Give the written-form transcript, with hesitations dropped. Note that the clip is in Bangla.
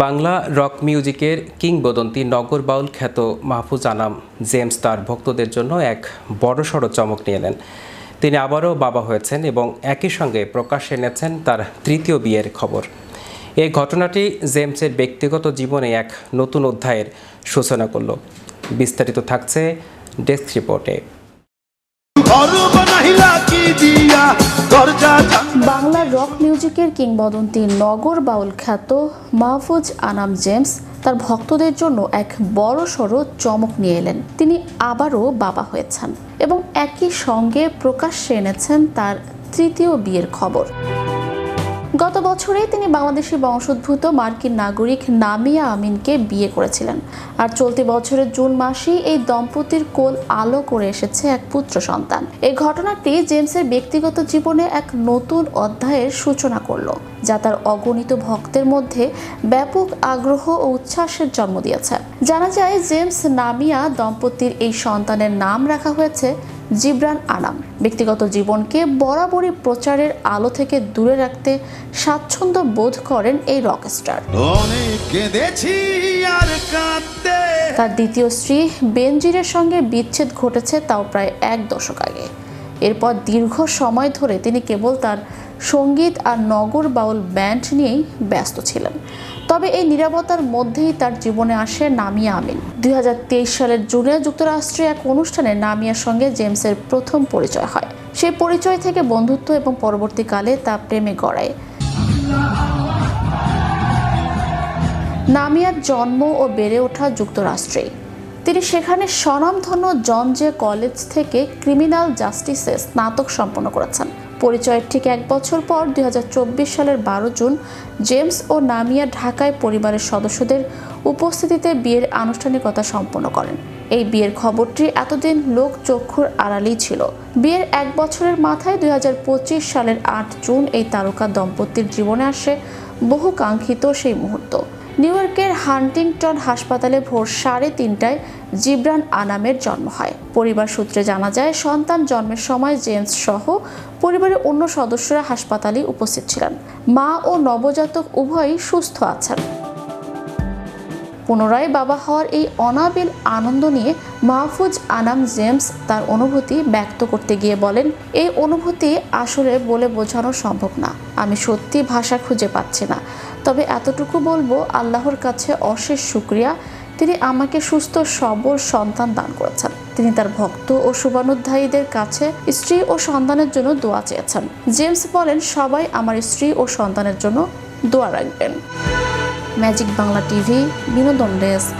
বাংলা রক মিউজিকের কিংবদন্তি নগর বাউল খ্যাত মাহফুজ আনাম জেমস তার ভক্তদের জন্য এক বড়সড় চমক নিয়ে এলেন। তিনি আবারও বাবা হয়েছেন এবং একই সঙ্গে প্রকাশ্যে এনেছেন তার তৃতীয় বিয়ের খবর। এই ঘটনাটি জেমসের ব্যক্তিগত জীবনে এক নতুন অধ্যায়ের সূচনা করল। বিস্তারিত থাকছে ডেস্ক রিপোর্টে। বাংলা রক মিউজিকের কিংবদন্তি নগর বাউল খ্যাত মাহফুজ আনাম জেমস তার ভক্তদের জন্য এক বড়সড় চমক নিয়ে এলেন। তিনি আবারও বাবা হয়েছেন এবং একই সঙ্গে প্রকাশ্যে এনেছেন তার তৃতীয় বিয়ের খবর। গত বছরেই তিনি বাংলাদেশি বংশোদ্ভূত মার্কিন নাগরিক নামিয়া আমিনকে বিয়ে করেছিলেন, আর চলতি বছরের জুন মাসেই এই দম্পতির কোল আলো করে এসেছে এক পুত্র সন্তান। এই ঘটনাটি জেমসের ব্যক্তিগত জীবনে এক নতুন অধ্যায়ের সূচনা করল, যা তার অগণিত ভক্তের মধ্যে ব্যাপক আগ্রহ ও উচ্ছ্বাসের জন্ম দিয়েছে। জানা যায়, জেমস নামিয়া দম্পতির এই সন্তানের নাম রাখা হয়েছে জিবরান আনাম। ব্যক্তিগত জীবনকে বরাবরই প্রচারের আলো থেকে দূরে রাখতে স্বাচ্ছন্দ্য বোধ করেন এই রকস্টার। তার দ্বিতীয় স্ত্রী বেনজিরের সঙ্গে বিচ্ছেদ ঘটেছে তাও প্রায় 1 দশক আগে। এরপর দীর্ঘ সময় ধরে তিনি কেবল তার সঙ্গীত আর নগর বাউল ব্যান্ড নিয়েই ব্যস্ত ছিলেন। তবে এই নীরবতার মধ্যেই তার জীবনে আসে নামিয়া আমিন। 2023 সালের জুনে যুক্তরাষ্ট্রে এক অনুষ্ঠানে নামিয়ার সঙ্গে জেমসের প্রথম পরিচয় হয়। সেই পরিচয় থেকে বন্ধুত্ব এবং পরবর্তীকালে তা প্রেমে গড়ায়। নামিয়ার জন্ম ও বেড়ে ওঠা যুক্তরাষ্ট্রে। তিনি সেখানে স্বনামধন্য জন জে কলেজ থেকে ক্রিমিনাল জাস্টিসে স্নাতক সম্পন্ন করেছেন। পরিচয়ের ঠিক 1 বছর পর 2024 সালের 12 জুন জেমস ও নামিয়া ঢাকায় পরিবারের সদস্যদের উপস্থিতিতে বিয়ের আনুষ্ঠানিকতা সম্পন্ন করেন। এই বিয়ের খবরটি এতদিন লোক চক্ষুর আড়ালেই ছিল। বিয়ের 1 বছরের মাথায় 2025 সালের 8 জুন এই তারকা দম্পতির জীবনে আসে বহু কাঙ্ক্ষিত সেই মুহূর্ত। নিউ ইয়র্কের হান্টিংটন হাসপাতালে ভোর 3:30টায় জিবরান আনামের জন্ম হয়। পরিবার সূত্রে জানা যায়, সন্তান জন্মের সময় জেমস সহ পরিবারের অন্য সদস্যরা হাসপাতালে উপস্থিত ছিলেন। মা ও নবজাতক উভয়ই সুস্থ আছেন। পুনরায় বাবা হওয়ার এই অনাবিল আনন্দ নিয়ে মাহফুজ আনাম জেমস তার অনুভূতি ব্যক্ত করতে গিয়ে বলেন, এই অনুভূতি আসলে বলে বোঝানো সম্ভব না। আমি সত্যি ভাষা খুঁজে পাচ্ছি না। তবে এতটুকু বলবো, আল্লাহর কাছে অশেষ শুকরিয়া, তিনি আমাকে সুস্থ সবল সন্তান দান করেছেন। তিনি তার ভক্ত ও শুভানুধ্যায়ীদের কাছে স্ত্রী ও সন্তানের জন্য দোয়া চেয়েছেন। জেমস বলেন, সবাই আমার স্ত্রী ও সন্তানের জন্য দোয়া রাখবেন। ম্যাজিক বাংলা টিভি, বিনোদন ডেস্ক।